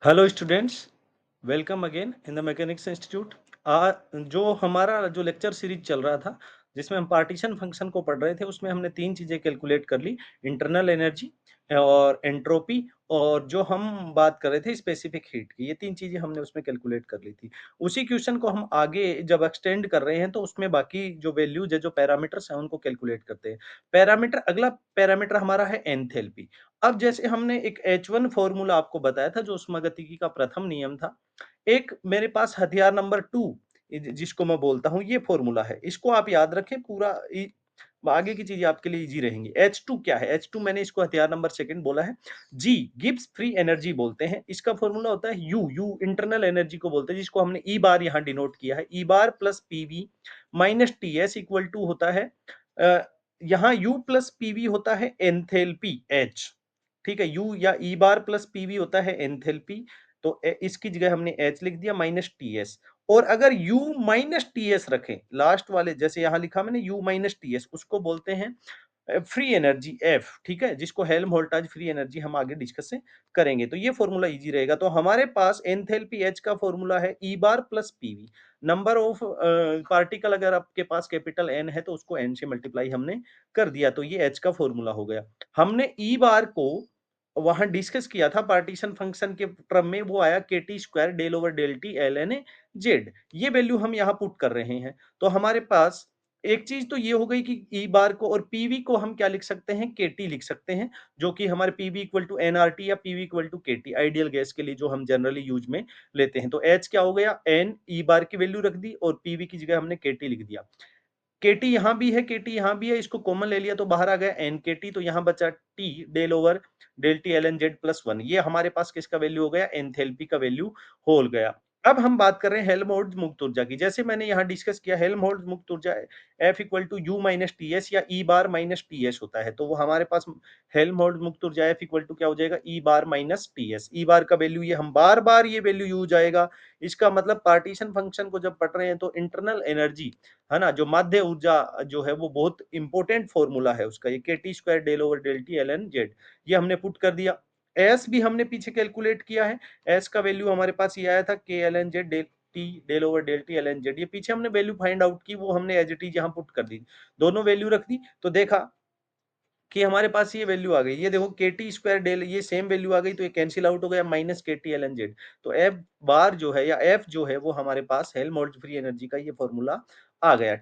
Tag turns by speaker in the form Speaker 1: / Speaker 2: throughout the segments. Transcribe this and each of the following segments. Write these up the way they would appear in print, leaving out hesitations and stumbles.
Speaker 1: Hello students, welcome again in the mechanics institute. जो हमारा जो लेक्चर सीरीज चल रहा था, जिसमें हम पार्टीशन फंक्शन को पढ़ रहे थे, उसमें हमने तीन चीज़ें कैलकुलेट कर ली। इंटरनल एनर्जी और एंट्रोपी, और जो हम बात कर रहे थे स्पेसिफिक हीट की, ये तीन चीज़ें हमने उसमें कैलकुलेट कर ली थी। उसी क्वेश्चन को हम आगे जब एक्सटेंड कर रहे हैं तो उसमें बाकी जो वैल्यूज है, जो पैरामीटर्स हैं, उनको कैलकुलेट करते हैं। अगला पैरामीटर हमारा है एंथैल्पी। अब जैसे हमने एक H1 फॉर्मूला आपको बताया था, जो ऊष्मागतिकी का प्रथम नियम था। एक मेरे पास हथियार नंबर 2 जिसको मैं बोलता हूँ, ये फॉर्मूला है। इसको आप याद रखें, पूरा आगे की चीजें आपके लिए इजी रहेंगी। H2 क्या है? H2 मैंने इसको हथियार नंबर सेकंड बोला है। G गिब्स फ्री एनर्जी बोलते हैं। इसका फॉर्मूला होता है U इंटरनल एनर्जी को बोलते हैं, जिसको हमने E बार यहाँ डिनोट किया है। E bar plus PV minus TS equal to होता है, यहाँ U प्लस पीवी होता है एंथैल्पी H। ठीक है, U या E बार प्लस पीवी होता है एंथैल्पी, तो इसकी जगह हमने H लिख दिया माइनस टीएस। और अगर U माइनस टीएस रखें लास्ट वाले, जैसे यहां लिखा मैंने U माइनस टीएस, उसको बोलते हैं फ्री एनर्जी F। ठीक है, जिसको हेल्महोल्ट्ज़ फ्री एनर्जी हम आगे डिस्कस करेंगे, तो ये फॉर्मूला इजी रहेगा। तो हमारे पास एंथैल्पी H का फॉर्मूला है E bar plus PV. Number of particle अगर आपके पास कैपिटल N है तो उसको N से मल्टीप्लाई हमने कर दिया, तो ये H का फॉर्मूला हो गया। हमने E बार को वहां डिस्कस किया था पार्टीशन फंक्शन के टर्म में, वो आया KT square del over del T ln Z। ये वैल्यू हम यहाँ पुट कर रहे हैं। तो हमारे पास एक चीज तो ये हो गई कि ई बार को और पीवी को हम क्या लिख सकते हैं, केटी लिख सकते हैं, जो कि हमारे पीवी इक्वल टू एनआरटी या PV equal to KT ideal gas के लिए जो हम जनरली यूज में लेते हैं। तो एच क्या हो गया, एन ई बार की वैल्यू रख दी और पीवी की जगह हमने केटी लिख दिया। केटी यहाँ भी है, केटी यहाँ भी है, इसको कॉमन ले लिया तो बाहर आ गया एन केटी, तो यहाँ बचा T del over del T L N Z plus one. ये हमारे पास किसका वैल्यू हो गया, एंथैल्पी का वैल्यू हो गया। अब हम बात कर रहे हैं हेल्महोल्ट्ज़ मुक्त ऊर्जा की। जैसे मैंने यहाँ डिस्कस किया, हेल्महोल्ट्ज़ मुक्त ऊर्जा F equal to U minus T S या E bar minus T S होता है। तो वो हमारे पास हेल्महोल्ट्ज़ मुक्त ऊर्जा F इक्वल टू क्या हो जाएगा, ई बार माइनस टी एस। ई बार का वैल्यू ये हम बार बार ये वैल्यू यूज आएगा। इसका मतलब पार्टीशन फंक्शन को जब पढ़ रहे हैं तो इंटरनल एनर्जी है ना, जो माध्य ऊर्जा जो है, वो बहुत इंपॉर्टेंट फॉर्मूला है उसका, ये KT square del over del T L N Z. ये हमने पुट कर दिया। एस भी हमने पीछे कैलकुलेट किया है। एस का वैल्यू हमारे पास ये आया था K L N Z del T del over del T L N Z. ये पीछे हमने वैल्यू फाइंड आउट की, वो हमने एज इट इज यहाँ पुट कर दी, दोनों वैल्यू रख दी। तो देखा कि हमारे पास ये वैल्यू आ गई। ये देखो KT स्क्वायर डेल, ये सेम वैल्यू आ गई, तो ये कैंसिल आउट हो गया, minus KT L N Z. तो एफ बार जो है या एफ जो है, वो हमारे पास हेल्महोल्ट्ज़ फ्री एनर्जी का ये फॉर्मूला आ गया।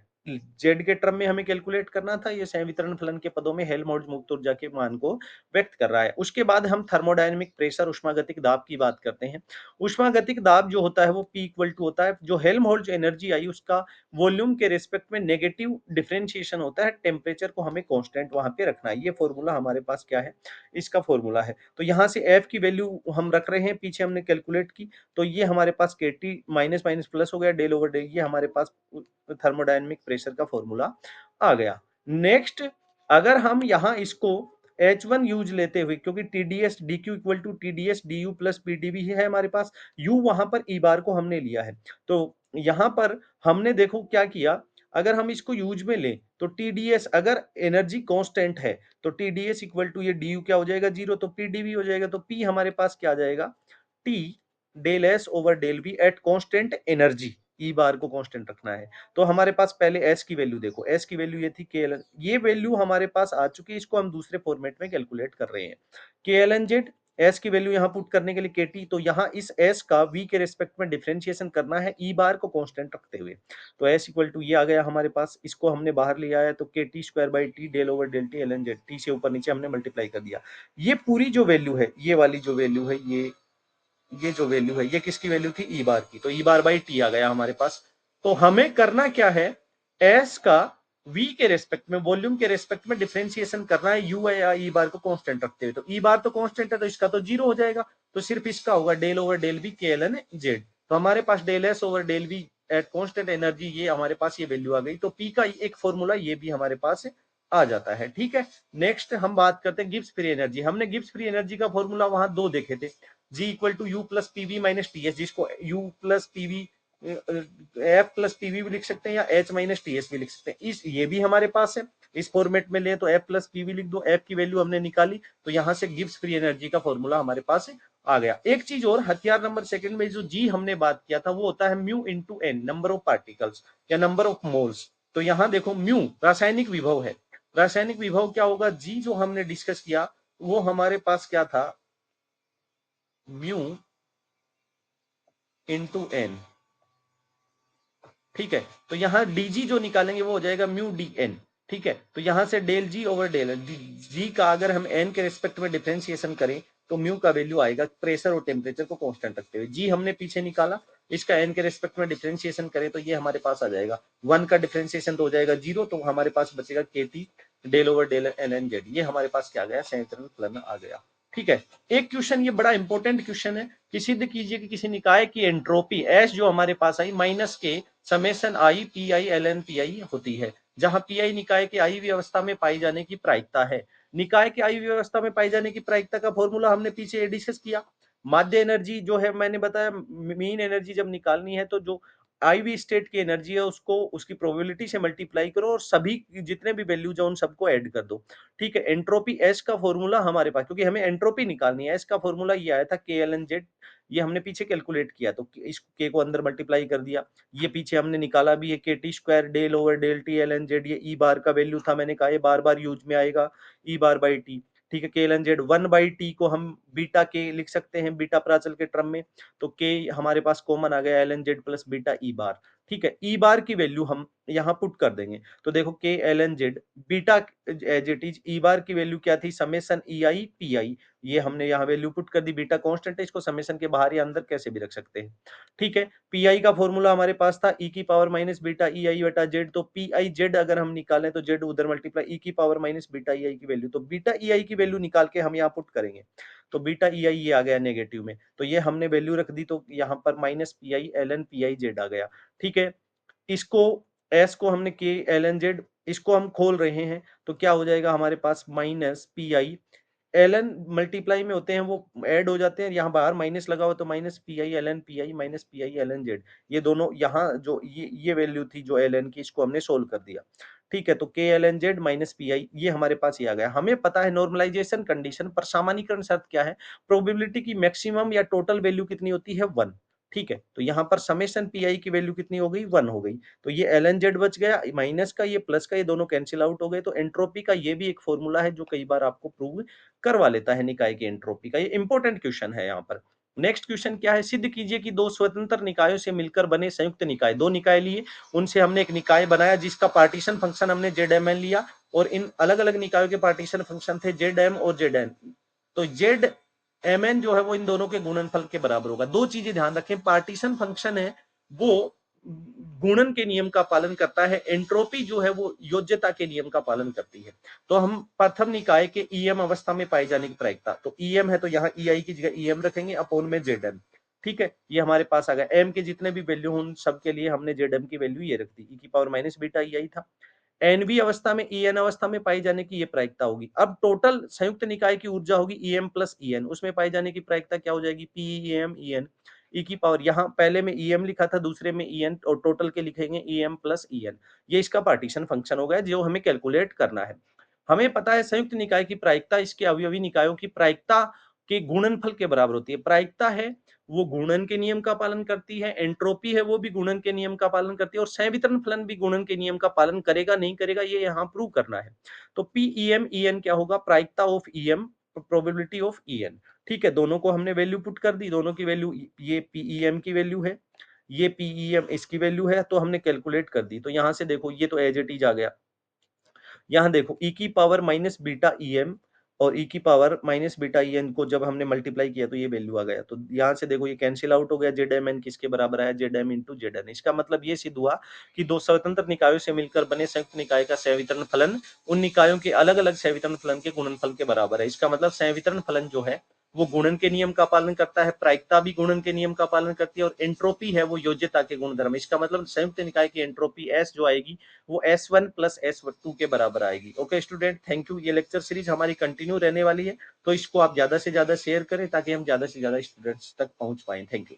Speaker 1: जेड के टर्म में हमें कैलकुलेट करना था, ये संवितरण फलन के पदों में हेल्महोल्ट्ज़ मुक्त ऊर्जा के मान को व्यक्त कर रहा है। उसके बाद हम थर्मोडायनेमिक प्रेशर, उष्मागतिक दाब की बात करते हैं। उष्मागतिक दाब जो होता है वो P इक्वल टू होता है, जो हेल्महोल्ट्ज़ एनर्जी आई उसका वॉल्यूम के रिस्पेक्ट में नेगेटिव डिफरेंशिएशन होता है, टेम्परेचर को हमें कांस्टेंट वहां पे रखना है। ये फॉर्मूला हमारे पास क्या है, इसका फॉर्मूला है। तो यहाँ से एफ की वैल्यू हम रख रहे हैं, पीछे हमने कैलकुलेट की, तो ये हमारे पास केटी माइनस माइनस प्लस हो गया डेल ओवर डेल, ये हमारे पास थर्मोडायनेमिक प्रेशर का फॉर्मूला आ गया। नेक्स्ट, अगर हम यहाँ इसको H1 यूज लेते हुए, क्योंकि TDS DQ equal to TDS DU plus PdV है हमारे पास, U वहां पर E बार को हमने लिया है। तो यहाँ पर हमने देखो क्या किया, अगर हम इसको यूज में लें तो TDS अगर एनर्जी कांस्टेंट है तो TDS इक्वल टू ये DU क्या हो जाएगा, जीरो, तो PdV हो जाएगा। तो P हमारे पास क्या आ जाएगा, T del S over del V at constant energy. E bar को कांस्टेंट रखना है। तो हमारे पास पहले S की वैल्यू देखो, S की वैल्यू ये थी KLN, ये वैल्यू हमारे पास आ चुकी है, इसको हम दूसरे फॉर्मेट में कैलकुलेट कर रहे हैं। KLNZ S की वैल्यू यहाँ पुट करने के लिए KT, तो यहाँ इस S का V के रेस्पेक्ट में डिफरेंशिएशन करना है ई बार को कांस्टेंट रखते हुए। तो S इक्वल टू ये आ गया हमारे पास, इसको हमने बाहर लिया है, तो KT square by T del over del T LNZ, टी से ऊपर नीचे हमने मल्टीप्लाई कर दिया। ये पूरी जो वैल्यू है, ये वाली जो वैल्यू है, ये जो वैल्यू है, ये किसकी वैल्यू थी, ई बार की, तो ई बार बाई टी आ गया हमारे पास। तो हमें करना क्या है, एस का वी के रेस्पेक्ट में, वॉल्यूम के रेस्पेक्ट में डिफरेंशिएशन करना है, यू या ई बार को कांस्टेंट रखते हुए। तो ई बार तो कांस्टेंट है, तो इसका तो जीरो हो जाएगा, तो सिर्फ इसका होगा del over del V K L N Z. तो हमारे पास del S over del V at constant energy, ये हमारे पास ये वैल्यू आ गई। तो पी का एक फॉर्मूला ये भी हमारे पास आ जाता है। ठीक है, नेक्स्ट हम बात करते हैं गिब्स फ्री एनर्जी। हमने गिब्स फ्री एनर्जी का फॉर्मूला वहां दो देखे थे, G equal to U plus PV minus T S, जिसको U plus PV F plus PV भी लिख सकते हैं या एच माइनस टी एस भी लिख सकते हैं। इस ये भी हमारे पास है, इस फॉर्मेट में ले तो एफ प्लस पीवी लिख दो, एफ की वैल्यू हमने निकाली, तो यहाँ से गिब्स फ्री एनर्जी का फॉर्मूला हमारे पास आ गया। एक चीज और, हथियार नंबर सेकंड में जो जी हमने बात किया था वो होता है mu into N, number of particles या नंबर ऑफ मोल्स। तो यहां देखो म्यू रासायनिक विभव है, रासायनिक विभव क्या होगा, जी जो हमने डिस्कस किया वो हमारे पास क्या था, म्यू इंटू एन। ठीक है, तो यहाँ डीजी जो निकालेंगे वो हो जाएगा म्यू डी एन। ठीक है, तो यहां से डेल जी ओवर डेल जी का अगर हम एन के रिस्पेक्ट में डिफरेंशिएशन करें तो म्यू का वैल्यू आएगा प्रेशर और टेम्परेचर को कांस्टेंट रखते हुए। जी हमने पीछे निकाला, इसका एन के रिस्पेक्ट में डिफरेंशिएशन करें तो ये हमारे पास आ जाएगा 1 का डिफरेंशिएशन तो हो जाएगा 0, तो हमारे पास बचेगा K T del over del N N Z. ये हमारे पास क्या आ गया, संवितरण फलन आ गया। ठीक है, एक क्वेश्चन ये बड़ा इंपॉर्टेंट क्वेश्चन है कि सिद्ध कीजिए कि किसी निकाय की एंट्रोपी एस जो हमारे पास आई minus K summation I P I L N P I होती है, जहां पी आई निकाय के आई व्यवस्था में पाई जाने की प्रायिकता है। निकाय के आई व्यवस्था में पाई जाने की प्रायिकता का फॉर्मूला हमने पीछे डिस्कस किया। माध्य एनर्जी जो है मैंने बताया, मीन एनर्जी जब निकालनी है तो जो आईवी स्टेट की एनर्जी है उसको उसकी प्रोबेबिलिटी से मल्टीप्लाई करो और सभी जितने भी वैल्यूज है उन सबको ऐड कर दो। ठीक है, एंट्रोपी एस का फॉर्मूला हमारे पास, क्योंकि हमें एंट्रोपी निकालनी है, एस का फॉर्मूला ये आया था के एल एन जेड, ये हमने पीछे कैलकुलेट किया तो इस के को अंदर मल्टीप्लाई कर दिया। ये पीछे हमने निकाला भी है K T square del over del T L N Z, ये ई बार का वैल्यू था, मैंने कहा ये बार बार यूज में आएगा, ई बार बाई टी। ठीक है, के एल एन जेड 1/t को हम बीटा के लिख सकते हैं बीटा प्राचल के टर्म में, तो के हमारे पास कॉमन आ गया L N Z plus beta E bar. ठीक है, ई बार की वैल्यू हम यहाँ पुट कर देंगे तो देखो K L N Z beta as it is, E bar की वैल्यू क्या थी, summation E I P I, ये हमने यहाँ वैल्यू पुट कर दी, बीटा कांस्टेंट है, इसको समेशन के बाहर या अंदर कैसे भी रख सकते हैं। ठीक है, पी आई का फॉर्मूला हमारे पास था ई की पावर माइनस बीटा ई आई बटा जेड, तो पी आई जेड अगर हम निकालें तो जेड उधर मल्टीप्लाई ई की पावर माइनस बीटा ई आई की वैल्यू, तो बीटा ई आई की वैल्यू निकाल के हम यहाँ पुट करेंगे तो बीटा ई आई ये आ गया नेगेटिव में, तो ये हमने वैल्यू रख दी तो यहाँ पर minus P I L N P I Z आ गया। ठीक है, इसको एस को हमने के एल एन जेड इसको हम खोल रहे हैं तो क्या हो जाएगा हमारे पास minus P I L N multiply में होते हैं वो ऐड हो जाते हैं, यहाँ बाहर माइनस लगा हुआ तो minus P I L N P I minus P I L N Z, ये दोनों यहाँ जो ये वैल्यू थी जो एल एन की इसको हमने सोल्व कर दिया। ठीक है, तो K L N Z minus P I ये हमारे पास ये आ गया। हमें पता है नॉर्मलाइजेशन कंडीशन पर सामान्यीकरण शर्त क्या है, प्रोबेबिलिटी की मैक्सिमम या टोटल वैल्यू कितनी होती है 1। ठीक है, तो यहाँ पर समेशन पी आई की वैल्यू कितनी हो गई 1 हो गई, तो ये एल एन जेड बच गया, माइनस का ये प्लस का ये दोनों कैंसिल आउट हो गए। तो एंट्रोपी का ये भी एक फॉर्मूला है जो कई बार आपको प्रूव करवा लेता है निकाय की एंट्रोपी का, ये इंपॉर्टेंट क्वेश्चन है यहाँ पर। नेक्स्ट क्वेश्चन क्या है, सिद्ध कीजिए कि दो स्वतंत्र निकायों से मिलकर बने संयुक्त निकाय, दो निकाय लिए उनसे हमने एक निकाय बनाया जिसका पार्टीशन फंक्शन हमने जेड एम एन लिया, और इन अलग अलग निकायों के पार्टीशन फंक्शन थे जेड एम और जेड एन, तो जेड एम एन जो है वो इन दोनों के गुणनफल के बराबर होगा। दो चीजें ध्यान रखें, पार्टीशन फंक्शन है वो गुणन के नियम का पालन करता है, एंट्रोपी जो है वो योज्यता के नियम का पालन करती है। तो हम प्रथम निकाय के ईएम अवस्था में पाई जाने की प्रायिकता, तो ईएम है तो यहाँ ई की जगह ईएम रखेंगे अपोन में जेड एम। ठीक है, ये हमारे पास आ गया, एम के जितने भी वैल्यू उन सबके लिए हमने जेड एम की वैल्यू ये रख दी, ई की पावर माइनस बीटा ई था। एनवी अवस्था में ईएन अवस्था में पाई जाने की ये प्रायिकता होगी। अब टोटल संयुक्त निकाय की ऊर्जा होगी ईएम प्लस ईएन, उसमें पाई जाने की प्रायिकता क्या हो जाएगी, पीईएम ईएन ई की पावर, यहाँ पहले में ईएम लिखा था दूसरे में ईएन, और टोटल के लिखेंगे ईएम प्लस ईएन। ये इसका पार्टीशन फंक्शन हो गया जो हमें कैलकुलेट करना है। हमें पता है संयुक्त निकाय की प्रायिकता इसके अवयवी निकायों की प्रायिकता के गुणनफल के बराबर होती है। प्रायिकता है वो गुणन के नियम का पालन करती है, एंट्रोपी है वो भी गुणन के नियम का पालन करती है, और संवितरण फलन भी गुणन के नियम का पालन करेगा नहीं करेगा ये यहाँ प्रूव करना है। तो पीईएम ईएन क्या होगा, प्रायिकता of E M probability of E N. ठीक है, दोनों को हमने वैल्यू पुट कर दी, दोनों की वैल्यू, ये पीईएम की वैल्यू है, ये पीईएम इसकी वैल्यू है, तो हमने कैलकुलेट कर दी। तो यहाँ से देखो ये तो एज इट इज आ गया, यहाँ देखो e की power minus beta E M और e की power minus beta E N को जब हमने मल्टीप्लाई किया तो ये वैल्यू आ गया, तो यहाँ से देखो ये कैंसिल आउट हो गया, जेड एम एन किसके बराबर आया, Z M into Z N. इसका मतलब ये सिद्ध हुआ कि दो स्वतंत्र निकायों से मिलकर बने संयुक्त निकाय का संवितरण फलन उन निकायों के अलग अलग संवितरण फलन के गुणनफल के बराबर है। इसका मतलब संवितरण फलन जो है वो गुणन के नियम का पालन करता है, प्रायिकता भी गुणन के नियम का पालन करती है, और एंट्रोपी है वो योज्यता के गुणधर्म। इसका मतलब संयुक्त निकाय की एंट्रोपी एस जो आएगी वो S1 प्लस S2 के बराबर आएगी। Okay student, thank you. ये लेक्चर सीरीज हमारी कंटिन्यू रहने वाली है, तो इसको आप ज्यादा से ज्यादा शेयर करें ताकि हम ज्यादा से ज्यादा स्टूडेंट्स तक पहुंच पाए। Thank you.